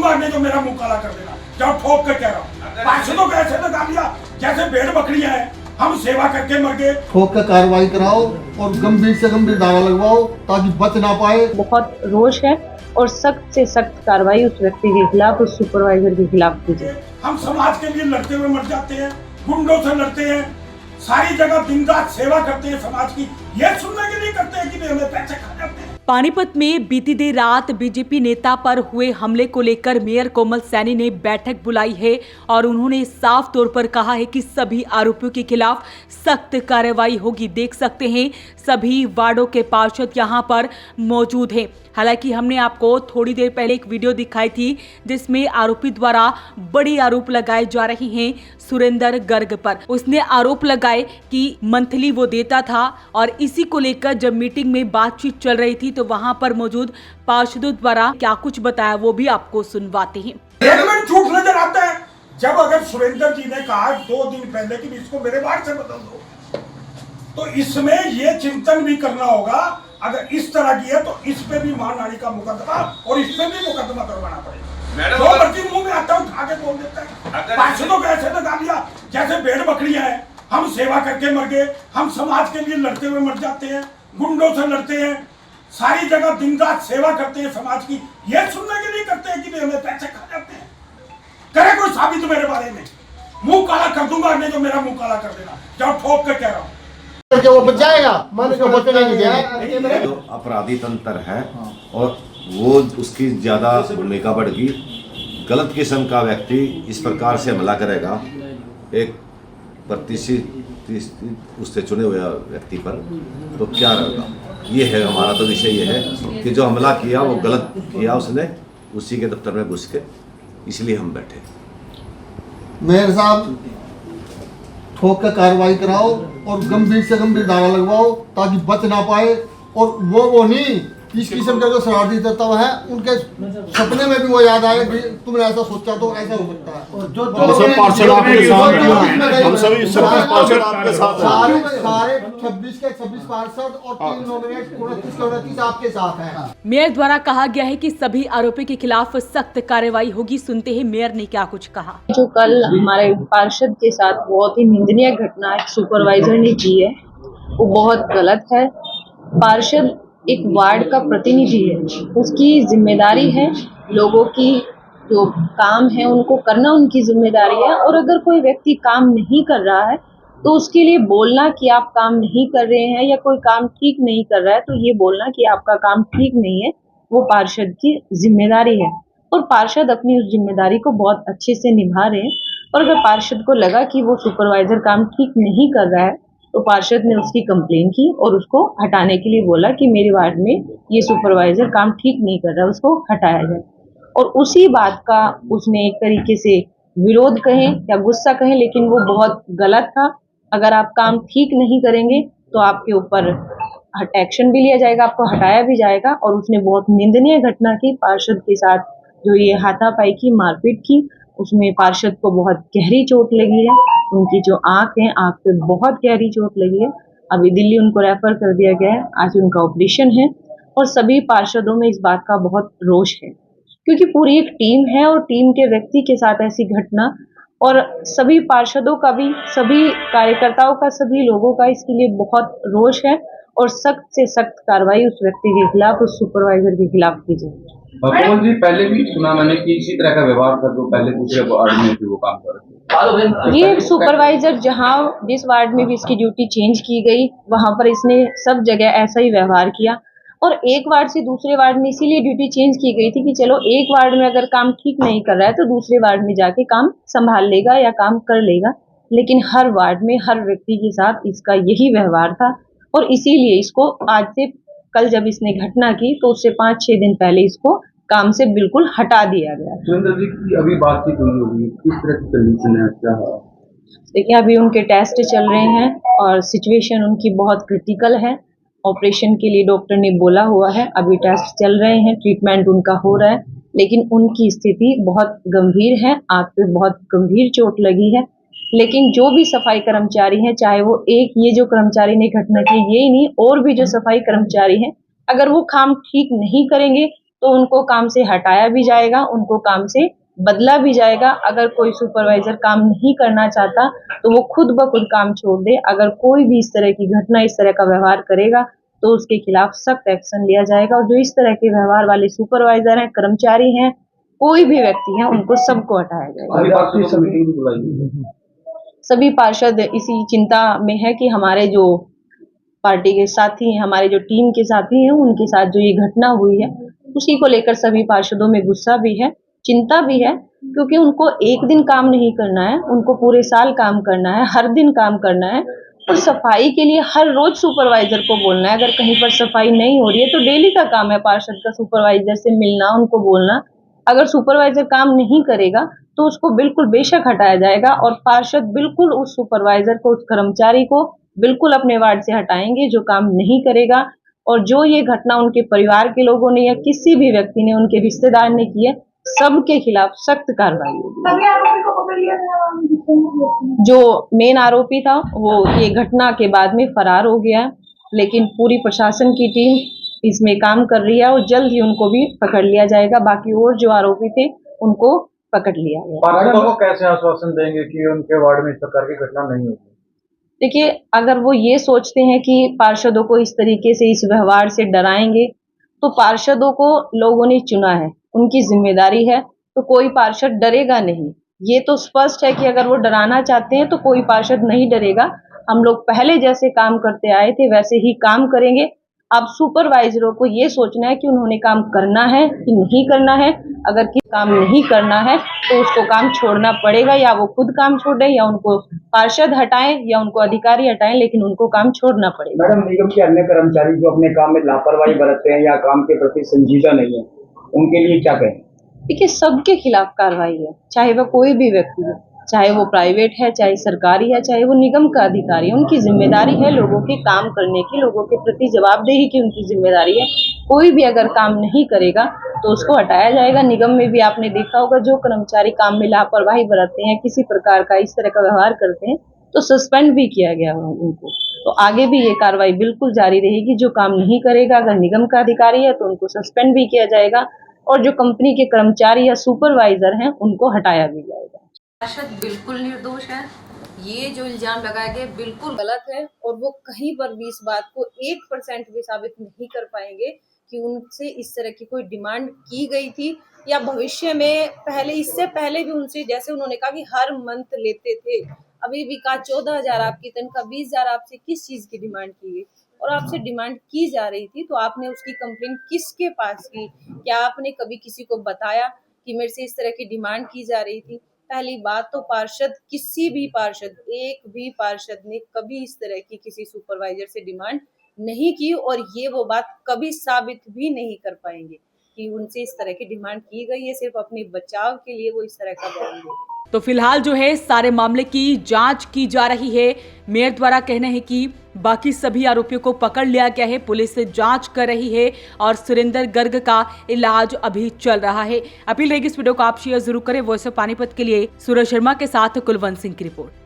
दूंगा, नहीं तो मेरा मुंह काला कर देना। जाओ, ठोक कर कह रहा हूँ। पार्षदों को ऐसे लगा दिया जैसे भेड़ बकरियां हैं, हम सेवा करके मर गए। ठोक कर कार्रवाई कराओ और गंभीर से गंभीर धारा लगवाओ ताकि बच ना पाए। बहुत रोष है और सख्त से सख्त कार्रवाई उस व्यक्ति के खिलाफ, उस सुपरवाइजर के खिलाफ कीजिए। हम समाज के लिए लड़ते हुए मर जाते हैं, गुंडों से लड़ते हैं, सारी जगह दिन रात सेवा करते हैं समाज की, ये सुनने के लिए करते हैं कि वे हमें पैसे खा जाते हैं। पानीपत में बीती देर रात बीजेपी नेता पर हुए हमले को लेकर मेयर कोमल सैनी ने बैठक बुलाई है और उन्होंने साफ तौर पर कहा है कि सभी आरोपियों के खिलाफ सख्त कार्रवाई होगी। देख सकते हैं सभी वार्डों के पार्षद यहां पर मौजूद हैं। हालांकि हमने आपको थोड़ी देर पहले एक वीडियो दिखाई थी जिसमें आरोपी द्वारा बड़े आरोप लगाए जा रहे हैं सुरेंद्र गर्ग पर। उसने आरोप लगाए कि मंथली वो देता था और इसी को लेकर जब मीटिंग में बातचीत चल रही थी तो वहां पर मौजूद पार्षदों द्वारा क्या कुछ बताया वो भी आपको सुनवाते हैं। एक मिनट झूठ नजर आता है। जब अगर सुरेंद्र जी ने कहा 2 दिन पहले कि इसको मेरे वार्ड से बदल दो, तो इसमें ये चिंतन भी करना होगा अगर इस तरह की है तो इस पे भी मानहानि का मुकदमा और इस पे भी मुकदमा करवाना पड़ेगा। जो बच्ची मुंह में आता है उठा के बोल देता है। पार्षदों को ऐसे लगा दिया जैसे भेड़ बकरियां हैं, हम सेवा करके मर गए, हम समाज के लिए लड़ते हुए मर जाते हैं, गुंडों से लड़ते हैं, सारी जगह दिन रात सेवा करते हैं समाज की, ये सुनने के लिए करते हैं कि वे हमें पैसे खा जाते हैं। करे कोई साबित मेरे बारे में, मुंह काला कर दूंगा, नहीं तो मेरा मुंह काला कर देना। जाओ, ठोक कर कह रहा हूँ। वो बच जाएगा, माने जो बचने नहीं देंगे। जो अपराधी तंत्र है और वो उसकी ज्यादा भूमिका बढ़ गई। गलत किस्म का व्यक्ति इस प्रकार से हमला करेगा एक प्रतिष्ठित उससे चुने हुए व्यक्ति पर, तो क्या रहेगा। ये है हमारा तो विषय ये है कि जो हमला किया वो गलत किया उसने, उसी के दफ्तर में घुस के, इसलिए हम बैठे। मेयर साहब, ठोक कर कार्रवाई कराओ और गंभीर से गंभीर धारा लगवाओ ताकि बच ना पाए। और वो नहीं, इस किस्म का जो शरारती तत्व है उनके सपने में भी वो याद आए कि तुमने ऐसा सोचा तो ऐसा हो सकता है। और जो पार्षद आपके साथ हैं, हम सभी 26 पार्षद आपके साथ हैं। सारे 26 के 26 पार्षद और 3 नॉमिनेट 29 आपके साथ हैं। मेयर द्वारा कहा गया है कि सभी आरोपियों के खिलाफ सख्त कार्रवाई होगी। सुनते हैं मेयर ने क्या कुछ कहा। जो कल हमारे पार्षद के साथ बहुत ही निंदनीय घटना सुपरवाइजर ने की है वो बहुत गलत है। पार्षद एक वार्ड का प्रतिनिधि है, उसकी जिम्मेदारी है लोगों की जो काम है उनको करना उनकी जिम्मेदारी है। और अगर कोई व्यक्ति काम नहीं कर रहा है तो उसके लिए बोलना कि आप काम नहीं कर रहे हैं या कोई काम ठीक नहीं कर रहा है तो ये बोलना कि आपका काम ठीक नहीं है, वो पार्षद की जिम्मेदारी है। और पार्षद अपनी उस जिम्मेदारी को बहुत अच्छे से निभा रहे हैं। और अगर पार्षद को लगा कि वो सुपरवाइजर काम ठीक नहीं कर रहा है तो पार्षद ने उसकी कंप्लेन की और उसको हटाने के लिए बोला कि मेरे वार्ड में ये सुपरवाइजर काम ठीक नहीं कर रहा है, उसको हटाया जाए। और उसी बात का उसने एक तरीके से विरोध कहें या गुस्सा कहें, लेकिन वो बहुत गलत था। अगर आप काम ठीक नहीं करेंगे तो आपके ऊपर एक्शन भी लिया जाएगा, आपको हटाया भी जाएगा। और उसने बहुत निंदनीय घटना की पार्षद के साथ, जो ये हाथापाई की, मारपीट की, उसमें पार्षद को बहुत गहरी चोट लगी है। उनकी जो आंख है, आंख पे बहुत गहरी चोट लगी है। अभी दिल्ली उनको रेफर कर दिया गया है, आज उनका ऑपरेशन है। और सभी पार्षदों में इस बात का बहुत रोष है क्योंकि पूरी एक टीम है और टीम के व्यक्ति के साथ ऐसी घटना, और सभी पार्षदों का भी, सभी कार्यकर्ताओं का, सभी लोगों का इसके लिए बहुत रोष है। और सख्त से सख्त कार्रवाई उस व्यक्ति के खिलाफ, उस सुपरवाइजर के खिलाफ की जाए। कोमल जी, पहले भी सुना मैंने कि इसी तरह का व्यवहार था जो पहले दूसरे वार्ड में भी वो काम कर रहे थे। ये सुपरवाइजर जहां जिस वार्ड में भी इसकी ड्यूटी चेंज की गई वहां पर इसने सब जगह ऐसा ही व्यवहार किया। और एक वार्ड से दूसरे वार्ड में इसीलिए ड्यूटी चेंज की गई थी कि चलो एक वार्ड में अगर काम ठीक नहीं कर रहा है तो दूसरे वार्ड में जाके काम संभाल लेगा या काम कर लेगा। लेकिन हर वार्ड में हर व्यक्ति के साथ इसका यही व्यवहार था और इसीलिए इसको आज से, कल जब इसने घटना की तो उससे 5-6 दिन पहले इसको काम से बिल्कुल हटा दिया गया। सुरेंद्र जी की अभी बातचीत हुई होगी, किस तरह की कंडीशन है, क्या है? देखिए, अभी उनके टेस्ट चल रहे हैं और सिचुएशन उनकी बहुत क्रिटिकल है। ऑपरेशन के लिए डॉक्टर ने बोला हुआ है, अभी टेस्ट चल रहे हैं, ट्रीटमेंट उनका हो रहा है, लेकिन उनकी स्थिति बहुत गंभीर है, आंख पे बहुत गंभीर चोट लगी है। लेकिन जो भी सफाई कर्मचारी हैं, चाहे वो एक ये जो कर्मचारी ने घटना की ये ही नहीं, और भी जो सफाई कर्मचारी हैं, अगर वो काम ठीक नहीं करेंगे तो उनको काम से हटाया भी जाएगा, उनको काम से बदला भी जाएगा। अगर कोई सुपरवाइजर काम नहीं करना चाहता तो वो खुद ब खुद काम छोड़ दे। अगर कोई भी इस तरह की घटना, इस तरह का व्यवहार करेगा तो उसके खिलाफ सख्त एक्शन लिया जाएगा। और जो इस तरह के व्यवहार वाले सुपरवाइजर हैं, कर्मचारी हैं, कोई भी व्यक्ति है, उनको सबको हटाया जाएगा। सभी पार्षद इसी चिंता में है कि हमारे जो पार्टी के साथी हैं, हमारे जो टीम के साथी हैं, उनके साथ जो ये घटना हुई है उसी को लेकर सभी पार्षदों में गुस्सा भी है, चिंता भी है, क्योंकि उनको एक दिन काम नहीं करना है, उनको पूरे साल काम करना है, हर दिन काम करना है। और सफाई के लिए हर रोज सुपरवाइजर को बोलना है। अगर कहीं पर सफाई नहीं हो रही है तो डेली का काम है पार्षद का सुपरवाइजर से मिलना, उनको बोलना। अगर सुपरवाइजर काम नहीं करेगा तो उसको बिल्कुल बेशक हटाया जाएगा और पार्षद बिल्कुल उस सुपरवाइजर को, उस कर्मचारी को बिल्कुल अपने वार्ड से हटाएंगे जो काम नहीं करेगा। और जो ये घटना उनके परिवार के लोगों ने या किसी भी व्यक्ति ने, उनके रिश्तेदार ने की है, सबके खिलाफ सख्त कार्रवाई होगी। जो मेन आरोपी था वो ये घटना के बाद में फरार हो गया है, लेकिन पूरी प्रशासन की टीम इसमें काम कर रही है और जल्द ही उनको भी पकड़ लिया जाएगा। बाकी और जो आरोपी थे उनको पकड़ लिया गया। पार्षदों को कैसे आश्वासन देंगे कि उनके वार्ड में इस प्रकार की घटना नहीं होगी? देखिए, अगर वो ये सोचते हैं कि पार्षदों को इस तरीके से, इस व्यवहार से डराएंगे, तो पार्षदों को लोगों ने चुना है, उनकी जिम्मेदारी है, तो कोई पार्षद डरेगा नहीं। ये तो स्पष्ट है कि अगर वो डराना चाहते हैं तो कोई पार्षद नहीं डरेगा। हम लोग पहले जैसे काम करते आए थे वैसे ही काम करेंगे। अब सुपरवाइजरों को ये सोचना है कि उन्होंने काम करना है कि नहीं करना है। अगर कि काम नहीं करना है तो उसको काम छोड़ना पड़ेगा, या वो खुद काम छोड़े या उनको पार्षद हटाएं या उनको अधिकारी हटाएं, लेकिन उनको काम छोड़ना पड़ेगा। मैडम, निगम के अन्य कर्मचारी जो अपने काम में लापरवाही बरतते हैं या काम के प्रति संजीदा नहीं है, उनके लिए क्या कहें? देखिए, सबके खिलाफ कार्रवाई है, चाहे वह कोई भी व्यक्ति हो, चाहे वो प्राइवेट है, चाहे सरकारी है, चाहे वो निगम का अधिकारी है। उनकी जिम्मेदारी है लोगों के काम करने की, लोगों के प्रति जवाबदेही की उनकी जिम्मेदारी है। कोई भी अगर काम नहीं करेगा तो उसको हटाया जाएगा। निगम में भी आपने देखा होगा, जो कर्मचारी काम में लापरवाही बरतते हैं, किसी प्रकार का इस तरह का व्यवहार करते हैं, तो सस्पेंड भी किया गया उनको। तो आगे भी ये कार्रवाई बिल्कुल जारी रहेगी। जो काम नहीं करेगा, अगर निगम का अधिकारी है तो उनको सस्पेंड भी किया जाएगा, और जो कंपनी के कर्मचारी या सुपरवाइजर हैं उनको हटाया भी जाएगा। पार्षद बिल्कुल निर्दोष है। ये जो इल्जाम लगाया गया बिल्कुल गलत है, और वो कहीं पर भी इस बात को 1% भी साबित नहीं कर पाएंगे कि उनसे इस तरह की कोई डिमांड की गई थी, या भविष्य में पहले, इससे पहले भी उनसे, जैसे उन्होंने कहा कि हर मंथ लेते थे, अभी भी कहा 14,000 आपकी तनख्वाह, 20,000 आपसे किस चीज की डिमांड की गई और आपसे डिमांड की जा रही थी, तो आपने उसकी कंप्लेंट किसके पास की? क्या आपने कभी किसी को बताया कि मेरे से इस तरह की डिमांड की जा रही थी? पहली बात तो पार्षद, किसी भी पार्षद, एक भी पार्षद ने कभी इस तरह की किसी सुपरवाइजर से डिमांड नहीं की, और ये वो बात कभी साबित भी नहीं कर पाएंगे कि उनसे इस तरह की डिमांड की गई है। सिर्फ अपने बचाव के लिए वो इस तरह का बयान दे रहे हैं। तो फिलहाल जो है सारे मामले की जांच की जा रही है। मेयर द्वारा कहना है कि बाकी सभी आरोपियों को पकड़ लिया गया है, पुलिस जांच कर रही है और सुरेंद्र गर्ग का इलाज अभी चल रहा है। अपील रहेगी इस वीडियो को आप शेयर जरूर करें। वॉइस ऑफ पानीपत के लिए सूरज शर्मा के साथ कुलवंत सिंह की रिपोर्ट।